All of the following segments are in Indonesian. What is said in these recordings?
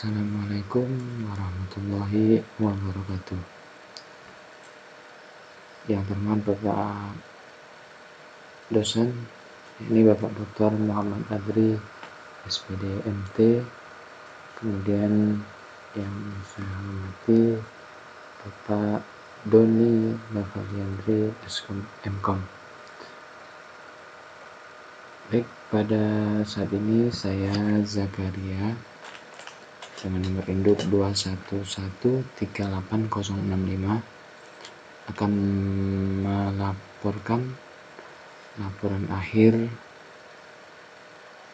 Assalamualaikum warahmatullahi wabarakatuh. Yang terhormat Bapak dosen, ini Bapak Dr. Muhammad Adri, SPD MT. Kemudian yang saya hormati Bapak Doni Navaliandri, MKom. Baik, pada saat ini saya Zakaria dengan nomor induk 211388065 akan melaporkan laporan akhir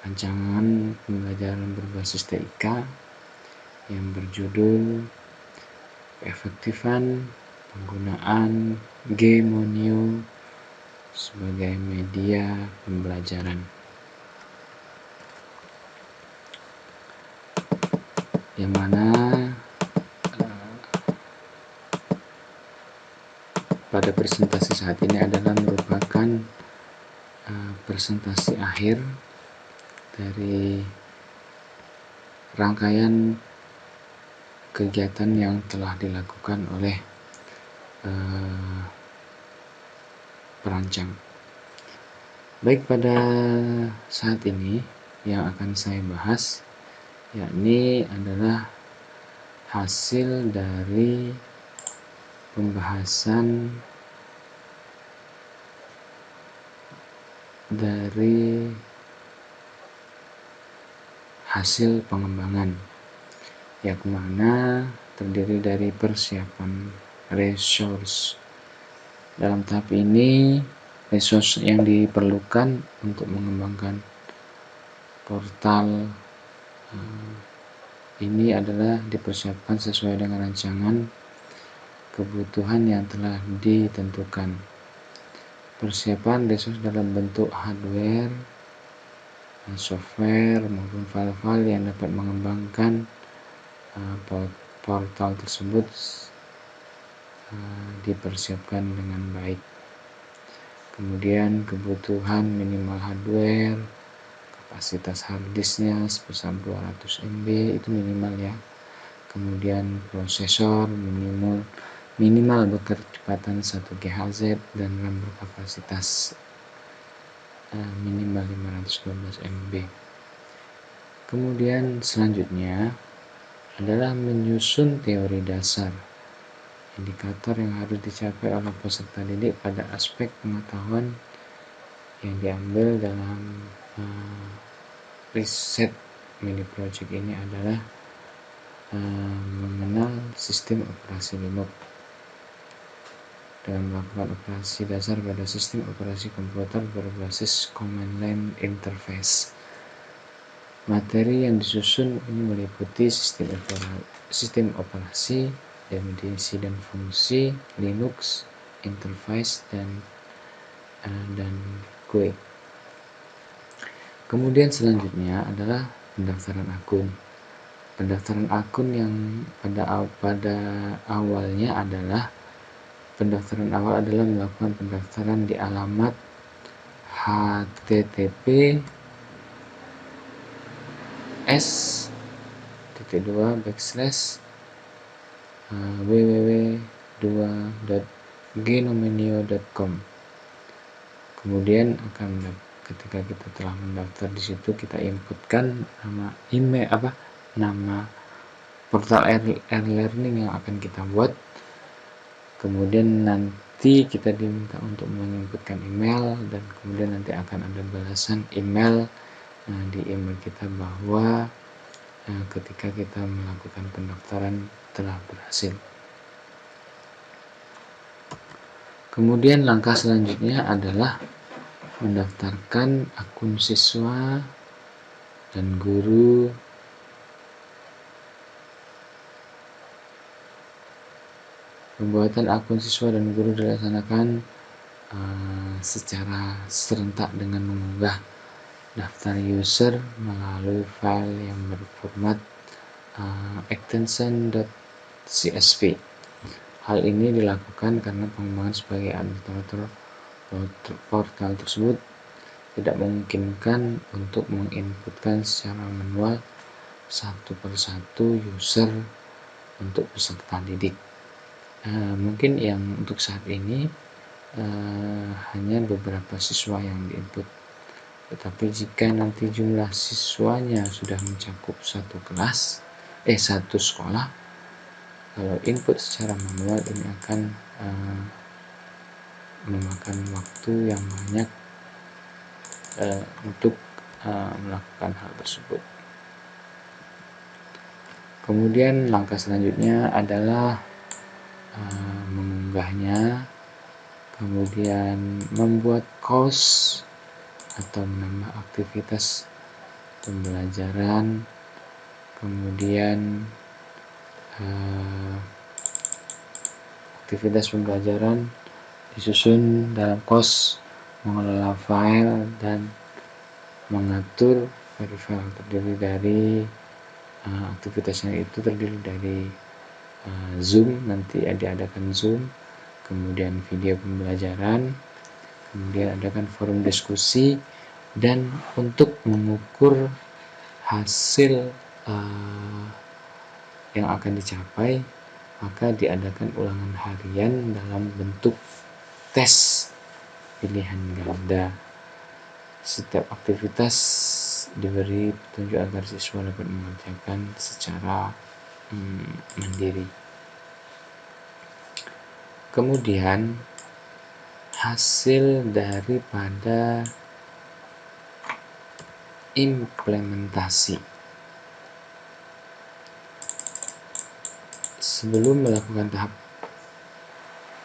rancangan pembelajaran berbasis TIK yang berjudul Keefektifan Penggunaan Gmonio sebagai Media Pembelajaran, yang mana pada presentasi saat ini adalah merupakan presentasi akhir dari rangkaian kegiatan yang telah dilakukan oleh perancang. Baik, pada saat ini yang akan saya bahas yakni adalah hasil dari pembahasan dari hasil pengembangan, yang mana terdiri dari persiapan resource. Dalam tahap ini, resource yang diperlukan untuk mengembangkan portal ini adalah dipersiapkan sesuai dengan rancangan kebutuhan yang telah ditentukan. Persiapan resource dalam bentuk hardware, software maupun file-file yang dapat mengembangkan portal tersebut dipersiapkan dengan baik. Kemudian kebutuhan minimal hardware, kapasitas harddisknya sebesar 200 MB itu minimal ya. Kemudian prosesor minimal berkecepatan 1 GHz dan RAM berkapasitas minimal 512 MB. Kemudian selanjutnya adalah menyusun teori dasar, indikator yang harus dicapai oleh peserta didik pada aspek pengetahuan yang diambil dalam riset mini project ini adalah mengenal sistem operasi Linux dengan melakukan operasi dasar pada sistem operasi komputer berbasis command line interface. Materi yang disusun ini meliputi sistem operasi, definisi dan fungsi Linux, interface dan GUI. Kemudian selanjutnya adalah pendaftaran akun. Pendaftaran akun yang pada awalnya adalah melakukan pendaftaran di alamat https://www.gnomenio.com. Kemudian ketika kita telah mendaftar di situ, kita inputkan nama email nama portal e-learning yang akan kita buat. Kemudian nanti kita diminta untuk menginputkan email, dan kemudian nanti akan ada balasan email di email kita bahwa ketika kita melakukan pendaftaran telah berhasil. Kemudian langkah selanjutnya adalah mendaftarkan akun siswa dan guru. Pembuatan akun siswa dan guru dilaksanakan secara serentak dengan mengunggah daftar user melalui file yang berformat extension.csv. Hal ini dilakukan karena pengembangan sebagai administrator portal tersebut tidak memungkinkan untuk menginputkan secara manual satu persatu user untuk peserta didik. Mungkin yang untuk saat ini hanya beberapa siswa yang diinput, tetapi jika nanti jumlah siswanya sudah mencakup satu sekolah, kalau input secara manual ini akan memakan waktu yang banyak untuk melakukan hal tersebut. Kemudian langkah selanjutnya adalah mengunggahnya, kemudian membuat course atau menambah aktivitas pembelajaran, kemudian aktivitas pembelajaran disusun dalam course, mengelola file dan mengatur file terdiri dari aktivitasnya itu terdiri dari Zoom, nanti diadakan Zoom, kemudian video pembelajaran, kemudian adakan forum diskusi, dan untuk mengukur hasil yang akan dicapai, maka diadakan ulangan harian dalam bentuk tes pilihan ganda. Setiap aktivitas diberi petunjuk agar siswa dapat mengerjakan secara mandiri. Kemudian hasil daripada implementasi. Sebelum melakukan tahap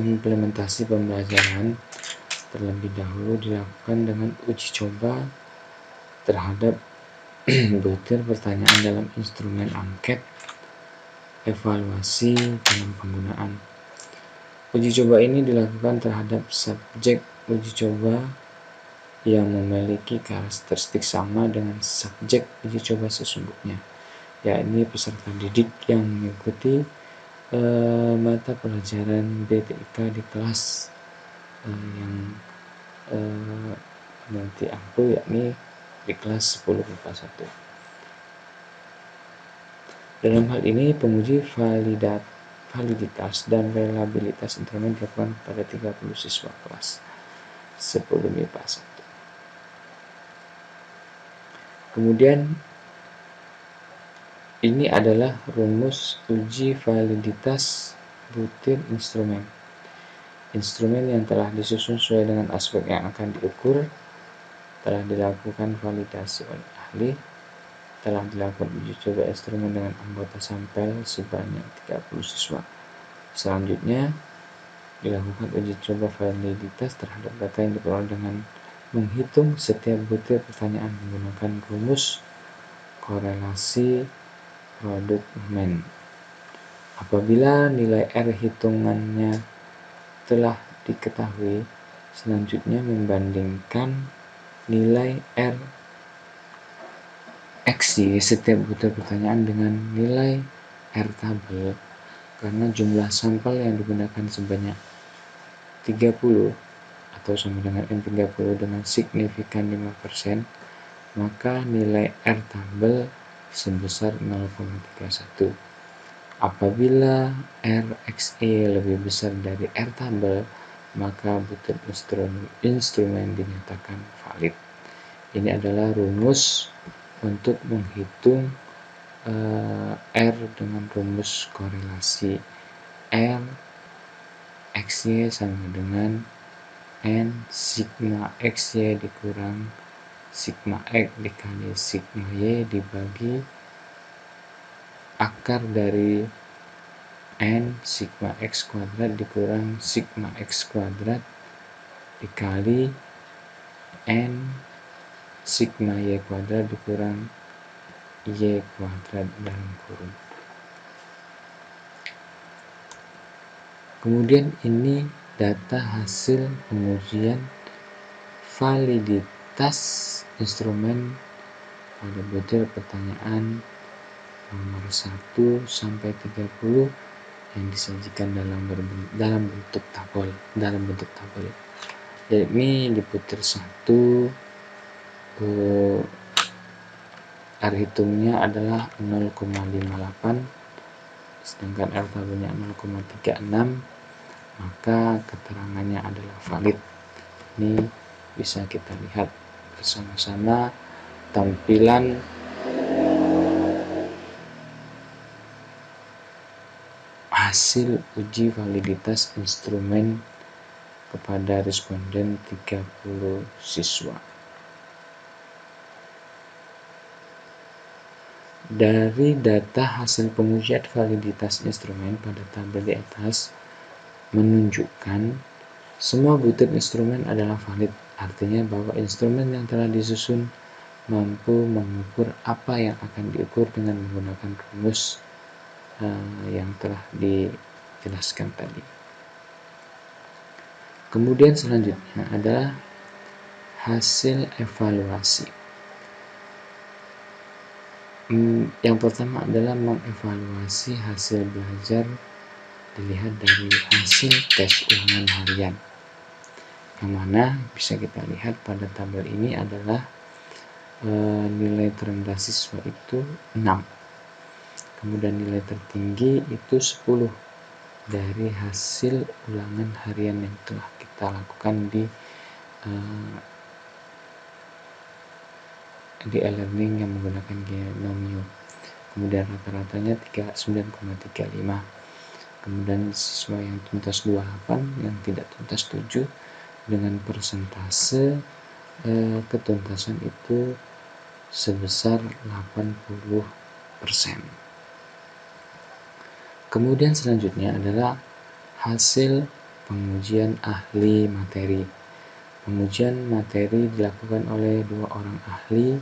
implementasi pembelajaran, terlebih dahulu dilakukan dengan uji coba terhadap butir pertanyaan dalam instrumen angket, evaluasi dalam penggunaan. Uji coba ini dilakukan terhadap subjek uji coba yang memiliki karakteristik sama dengan subjek uji coba sesungguhnya, yakni peserta didik yang mengikuti mata pelajaran BTIK di kelas yang nanti aku, yakni di kelas 10 IPA 1. Dalam hal ini penguji validitas dan reliabilitas instrumen dilakukan pada 30 siswa kelas 10 IPA 1. Kemudian ini adalah rumus uji validitas butir instrumen. Instrumen yang telah disusun sesuai dengan aspek yang akan diukur, telah dilakukan validasi oleh ahli, telah dilakukan uji coba instrumen dengan anggota sampel sebanyak 30 siswa. Selanjutnya, dilakukan uji coba validitas terhadap data yang diperoleh dengan menghitung setiap butir pertanyaan menggunakan rumus korelasi produk men. Apabila nilai R hitungannya telah diketahui, selanjutnya membandingkan nilai R XY setiap butir pertanyaan dengan nilai R tabel. Karena jumlah sampel yang digunakan sebanyak 30 atau sama dengan N30 dengan signifikan 5%, maka nilai R tabel sebesar 0,31. Apabila RXE lebih besar dari R tabel, maka butir instrumen dinyatakan valid. Ini adalah rumus untuk menghitung R dengan rumus korelasi. R XY sama dengan N sigma XY dikurang sigma X dikali sigma Y dibagi akar dari N sigma X kuadrat dikurang sigma X kuadrat dikali N sigma Y kuadrat dikurang Y kuadrat dalam kurung. Kemudian ini data hasil pengujian validitas instrumen pada butir pertanyaan nomor 1 sampai 30 yang disajikan dalam bentuk tabel. Yakni di butir 1 R hitungnya adalah 0,58, sedangkan R tabelnya 0,36, maka keterangannya adalah valid. Ini bisa kita lihat bersama-sama tampilan hasil uji validitas instrumen kepada responden 30 siswa. Dari data hasil pengujian validitas instrumen pada tabel di atas menunjukkan semua butir instrumen adalah valid, artinya bahwa instrumen yang telah disusun mampu mengukur apa yang akan diukur dengan menggunakan rumus yang telah dijelaskan tadi. Kemudian selanjutnya adalah hasil evaluasi. Yang pertama adalah mengevaluasi hasil belajar dilihat dari hasil tes ulangan harian, yang mana bisa kita lihat pada tabel ini adalah nilai terendah siswa itu 6, kemudian nilai tertinggi itu 10 dari hasil ulangan harian yang telah kita lakukan di e-learning yang menggunakan Genomio. Kemudian rata-ratanya 9,35. Kemudian siswa yang tuntas 28, yang tidak tuntas 7, dengan persentase ketuntasan itu sebesar 80%. Kemudian selanjutnya adalah hasil pengujian ahli materi. Pengujian materi dilakukan oleh 2 orang ahli,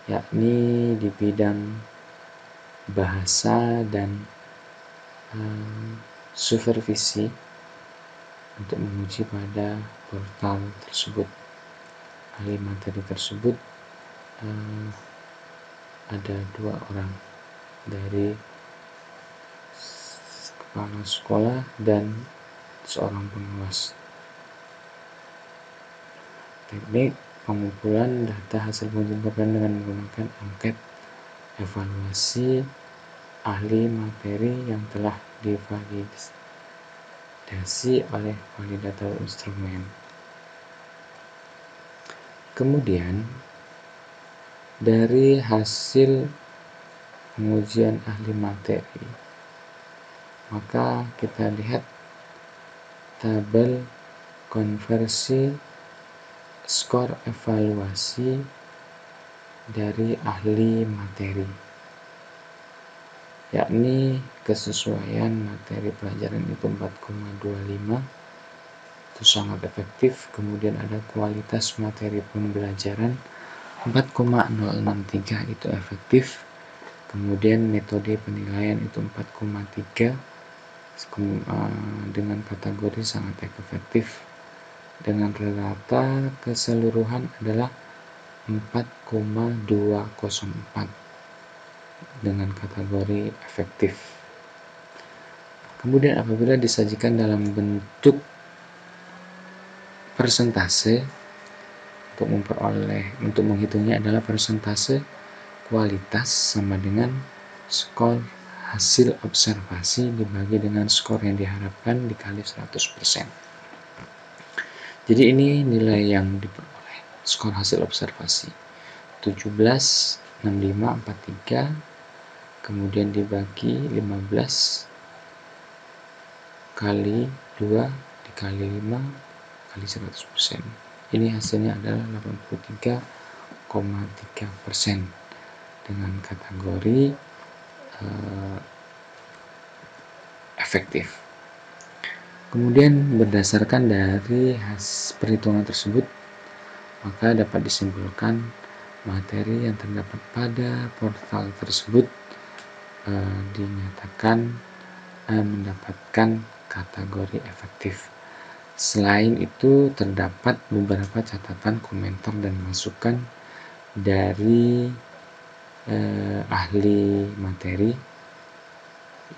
yakni di bidang bahasa dan supervisi untuk menguji pada portal tersebut. Ahli materi tersebut ada 2 orang, dari kepala sekolah dan seorang pengawas. Teknik pengumpulan data hasil pengujian dengan menggunakan angket evaluasi ahli materi yang telah divalidasi oleh validator instrumen. Kemudian dari hasil pengujian ahli materi, maka kita lihat tabel konversi skor evaluasi dari ahli materi, yakni kesesuaian materi pelajaran itu 4,25, itu sangat efektif. Kemudian ada kualitas materi pembelajaran 4,063, itu efektif. Kemudian metode penilaian itu 4,3, dengan kategori sangat efektif. Dengan rata keseluruhan adalah 4,204 dengan kategori efektif. Kemudian apabila disajikan dalam bentuk persentase, untuk menghitungnya adalah persentase kualitas sama dengan skor hasil observasi dibagi dengan skor yang diharapkan dikali 100%. Jadi ini nilai yang diperoleh, skor hasil observasi 17,6543, kemudian dibagi 15 kali 2 dikali 5 kali 100%. Ini hasilnya adalah 83,3% dengan kategori efektif. Kemudian berdasarkan dari perhitungan tersebut, maka dapat disimpulkan materi yang terdapat pada portal tersebut dinyatakan mendapatkan kategori efektif. Selain itu, terdapat beberapa catatan, komentar, dan masukan dari ahli materi,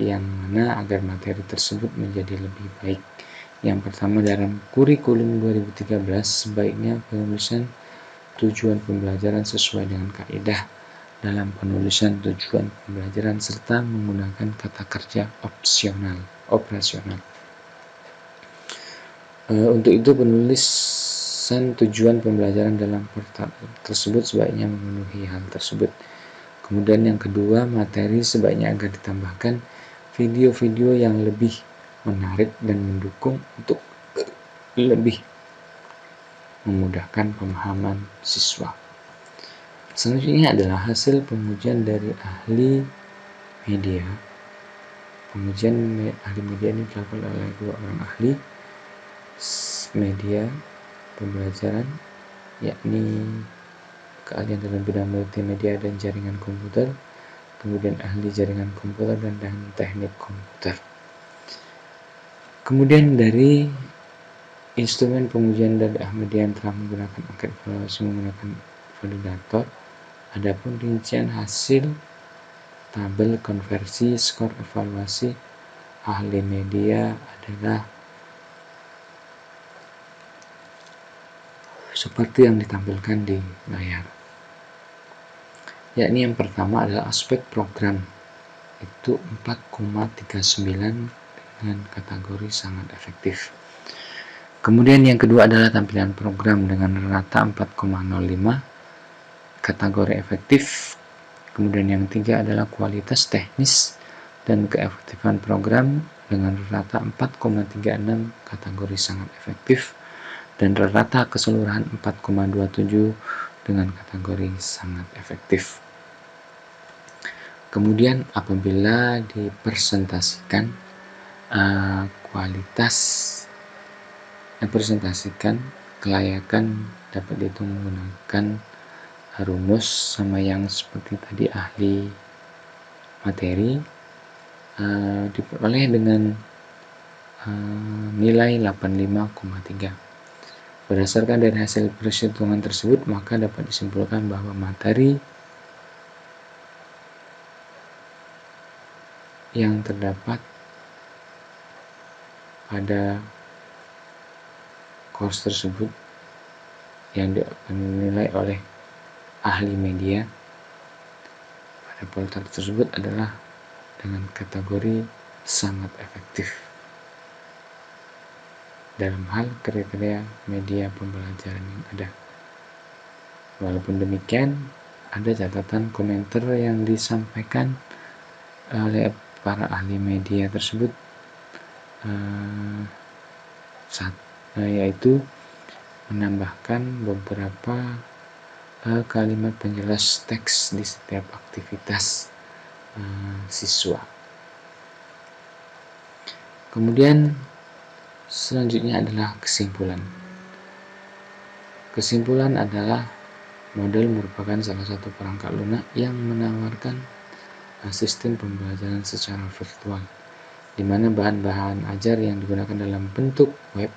yang mana agar materi tersebut menjadi lebih baik. Yang pertama, dalam kurikulum 2013 sebaiknya penulisan tujuan pembelajaran sesuai dengan kaidah dalam penulisan tujuan pembelajaran serta menggunakan kata kerja operasional. Untuk itu penulisan tujuan pembelajaran dalam portal tersebut sebaiknya memenuhi hal tersebut. Kemudian yang kedua, materi sebaiknya agar ditambahkan video-video yang lebih menarik dan mendukung untuk lebih memudahkan pemahaman siswa. Selanjutnya adalah hasil pengujian dari ahli media. Pengujian ahli media ini dilakukan oleh 2 orang ahli media pembelajaran, yakni keahlian dalam bidang multimedia dan jaringan komputer, kemudian ahli jaringan komputer dan teknik komputer. Kemudian dari instrumen pengujian dari ahli media yang telah menggunakan angket evaluasi menggunakan validator. Adapun rincian hasil tabel konversi skor evaluasi ahli media adalah seperti yang ditampilkan di layar. Yakni yang pertama adalah aspek program, itu 4,39 dengan kategori sangat efektif. Kemudian yang kedua adalah tampilan program dengan rata 4,05 kategori efektif. Kemudian yang ketiga adalah kualitas teknis dan keefektifan program dengan rata 4,36 kategori sangat efektif dan rata keseluruhan 4,27 dengan kategori sangat efektif. Kemudian apabila dipresentasikan kelayakan dapat dihitung menggunakan rumus sama yang seperti tadi ahli materi, diperoleh dengan nilai 85,3. Berdasarkan dari hasil perhitungan tersebut, maka dapat disimpulkan bahwa materi yang terdapat pada course tersebut yang dinilai oleh ahli media pada portal tersebut adalah dengan kategori sangat efektif dalam hal kriteria media pembelajaran yang ada. Walaupun demikian, ada catatan komentar yang disampaikan oleh para ahli media tersebut, yaitu menambahkan beberapa kalimat penjelas teks di setiap aktivitas siswa. Kemudian selanjutnya adalah kesimpulan. Kesimpulan adalah model merupakan salah satu perangkat lunak yang menawarkan sistem pembelajaran secara virtual, di mana bahan-bahan ajar yang digunakan dalam bentuk web.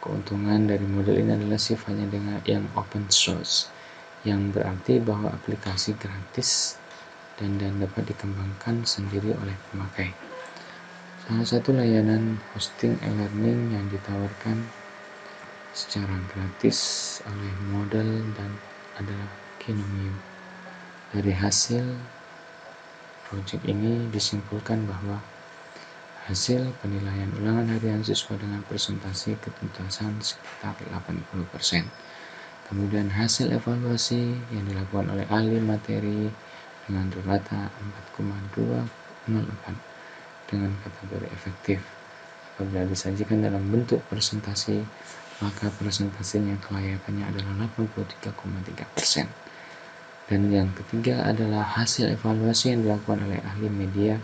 Keuntungan dari model ini adalah sifatnya dengan yang open source, yang berarti bahwa aplikasi gratis dan dapat dikembangkan sendiri oleh pemakai. Salah satu layanan hosting e-learning yang ditawarkan secara gratis oleh model dan adalah Kinomio. Dari hasil proyek ini disimpulkan bahwa hasil penilaian ulangan harian siswa dengan presentasi ketuntasan sekitar 80%. Kemudian hasil evaluasi yang dilakukan oleh ahli materi dengan rata 4,204 dengan kategori efektif. Apabila disajikan dalam bentuk presentasi, maka presentasinya kelayakannya adalah 83,3%. Dan yang ketiga adalah hasil evaluasi yang dilakukan oleh ahli media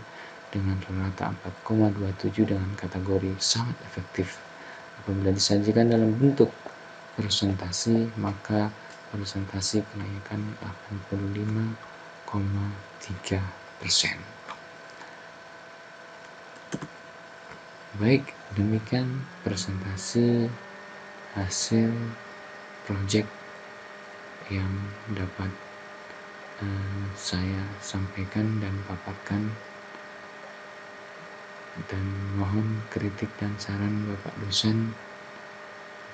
dengan rata 4,27 dengan kategori sangat efektif. Apabila disajikan dalam bentuk presentasi, maka presentasi kelayakan 85,3%. Baik, demikian presentasi hasil proyek yang dapat saya sampaikan dan paparkan, dan mohon kritik dan saran Bapak dosen,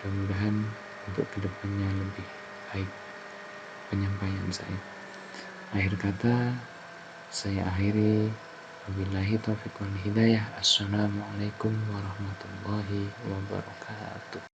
mudah-mudahan untuk kedepannya lebih baik penyampaian saya. Akhir kata saya akhiri, wabillahi taufiq wal hidayah. Assalamualaikum warahmatullahi wabarakatuh.